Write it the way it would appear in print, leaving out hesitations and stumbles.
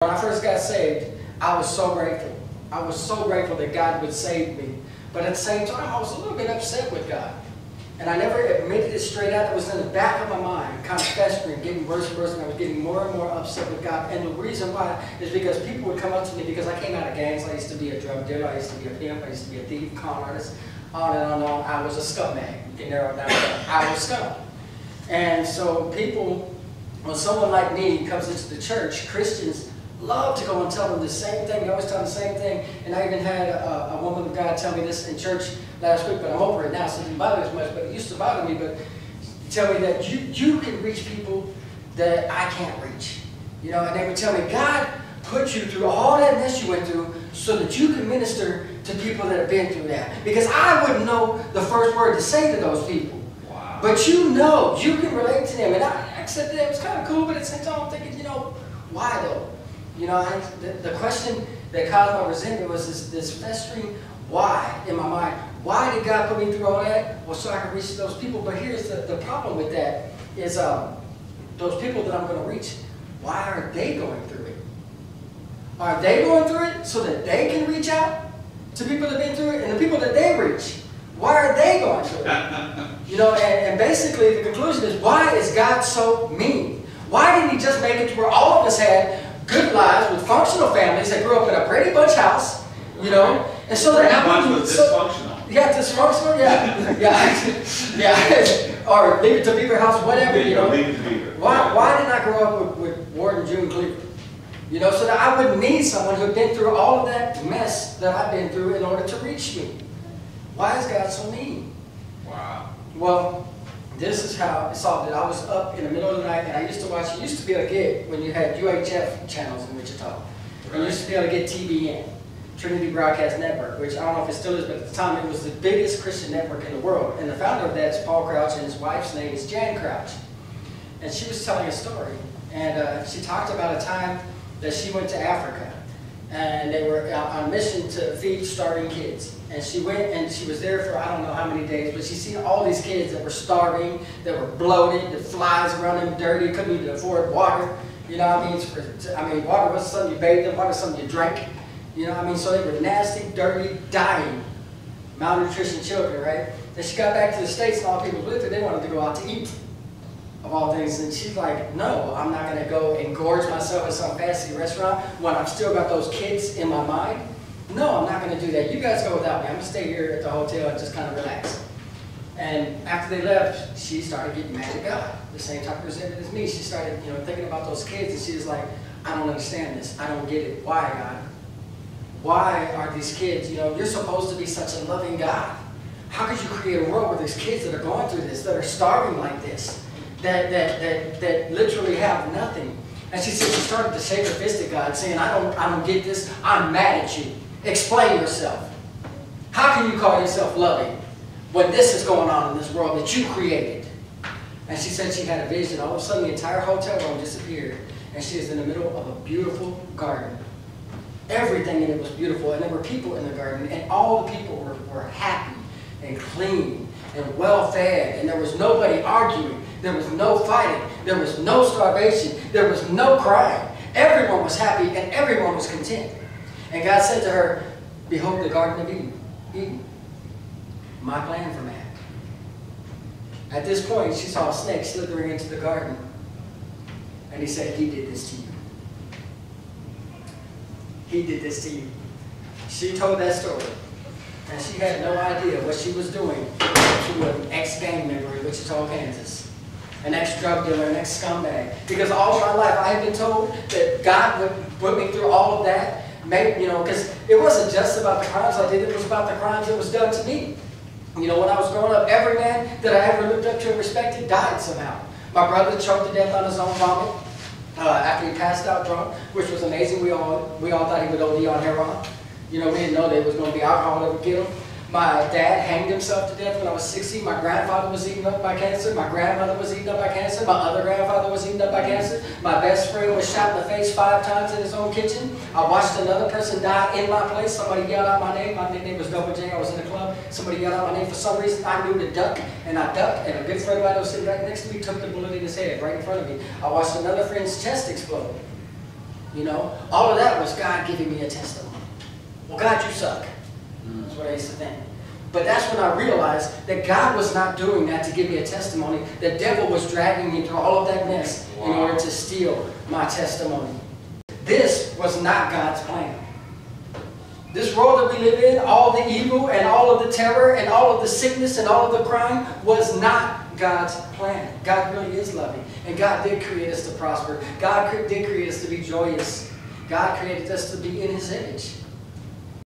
When I first got saved, I was so grateful. I was so grateful that God would save me. But at the same time, I was a little bit upset with God. And I never admitted it straight out. It was in the back of my mind, kind of festering, getting worse and worse, and I was getting more and more upset with God. And the reason why is because people would come up to me because I came out of gangs. I used to be a drug dealer, I used to be a pimp, I used to be a thief, con artist, on and on and on. I was a scumbag. You can narrow it down. I was scum. And so people, when someone like me comes into the church, Christians love to go and tell them the same thing. They always tell them the same thing. And I even had a woman of God tell me this in church last week, but I'm over it now, so it doesn't bother as much, but it used to bother me. But tell me that you can reach people that I can't reach. You know, and they would tell me, God put you through all that mess you went through so that you can minister to people that have been through that. Because I wouldn't know the first word to say to those people. Wow. But you know, you can relate to them. And I accepted that. It was kind of cool, but at the same time I'm thinking, you know, why though? You know, the question that caused my resentment was this festering why in my mind. Why did God put me through all that? Well, so I could reach those people. But here's the problem with that is those people that I'm going to reach, why are they going through it? Are they going through it so that they can reach out to people that have been through it? And the people that they reach, why are they going through it? You know, and basically the conclusion is, why is God so mean? Why didn't He just make it to where all of us had good lives with functional families that grew up in a Brady Bunch house, you know? And so that Brady was dysfunctional. Yeah, dysfunctional, yeah. Yeah. Or leave it to Beaver House, whatever, you know. Leave it to Beaver. Why didn't I grow up with Ward and June Cleaver? You know, so that I wouldn't need someone who had been through all of that mess that I've been through in order to reach me. Why is God so mean? Wow. Well, this is how I solved it. I was up in the middle of the night, and I used to watch, it used to be able to get, when you had UHF channels in Wichita, right. You used to be able to get TBN, Trinity Broadcast Network, which I don't know if it still is, but at the time it was the biggest Christian network in the world. And the founder of that is Paul Crouch, and his wife's name is Jan Crouch. And she was telling a story, and she talked about a time that she went to Africa, and they were on a mission to feed starving kids. And she went and she was there for I don't know how many days, but she seen all these kids that were starving, that were bloated, the flies around them, dirty, couldn't even afford water. You know what I mean? Water wasn't something you bathed in, water was something you drank. You know what I mean? So they were nasty, dirty, dying, malnutrition children, right? Then she got back to the States and all the people with her, they wanted to go out to eat, of all things. And she's like, no, I'm not going to go and gorge myself at some fancy restaurant when I've still got those kids in my mind. No, I'm not going to do that. You guys go without me. I'm going to stay here at the hotel and just kind of relax. And after they left, she started getting mad at God. The same type of resentment as me. She started, you know, thinking about those kids, and she was like, I don't understand this. I don't get it. Why, God? Why are these kids, you know, you're supposed to be such a loving God. How could you create a world where there's kids that are going through this, that are starving like this, that literally have nothing? And she said she started to shake her fist at God, saying, I don't get this. I'm mad at you. Explain yourself. How can you call yourself loving when this is going on in this world that you created? And she said she had a vision. All of a sudden, the entire hotel room disappeared, and she was in the middle of a beautiful garden. Everything in it was beautiful, and there were people in the garden, and all the people were happy and clean and well-fed, and there was nobody arguing. There was no fighting. There was no starvation. There was no crying. Everyone was happy, and everyone was content. And God said to her, behold the Garden of Eden, my plan for man. At this point, she saw a snake slithering into the garden. And He said, He did this to you. He did this to you. She told that story. And she had no idea what she was doing to an ex-gang member in Wichita, Kansas. An ex-drug dealer, an ex-scumbag. Because all my life I had been told that God would put me through all of that. You know, because it wasn't just about the crimes I did, it was about the crimes that was done to me. You know, when I was growing up, every man that I ever looked up to and respected died somehow. My brother choked to death on his own vomit after he passed out drunk, which was amazing. We all thought he would OD on heroin. You know, we didn't know there was going to be alcohol that would get him. My dad hanged himself to death when I was 16. My grandfather was eaten up by cancer. My grandmother was eaten up by cancer. My other grandfather was eaten up by cancer. My best friend was shot in the face 5 times in his own kitchen. I watched another person die in my place. Somebody yelled out my name. My nickname was Double J. I was in the club. Somebody yelled out my name. For some reason, I knew to duck, and I ducked. And a good friend of mine was sitting right next to me took the bullet in his head right in front of me. I watched another friend's chest explode. You know, all of that was God giving me a testimony. Well, God, you suck. That's what I used to think. But that's when I realized that God was not doing that to give me a testimony. The devil was dragging me through all of that mess in order to steal my testimony. This was not God's plan. This world that we live in, all the evil and all of the terror and all of the sickness and all of the crime was not God's plan. God really is loving. And God did create us to prosper. God did create us to be joyous. God created us to be in His image.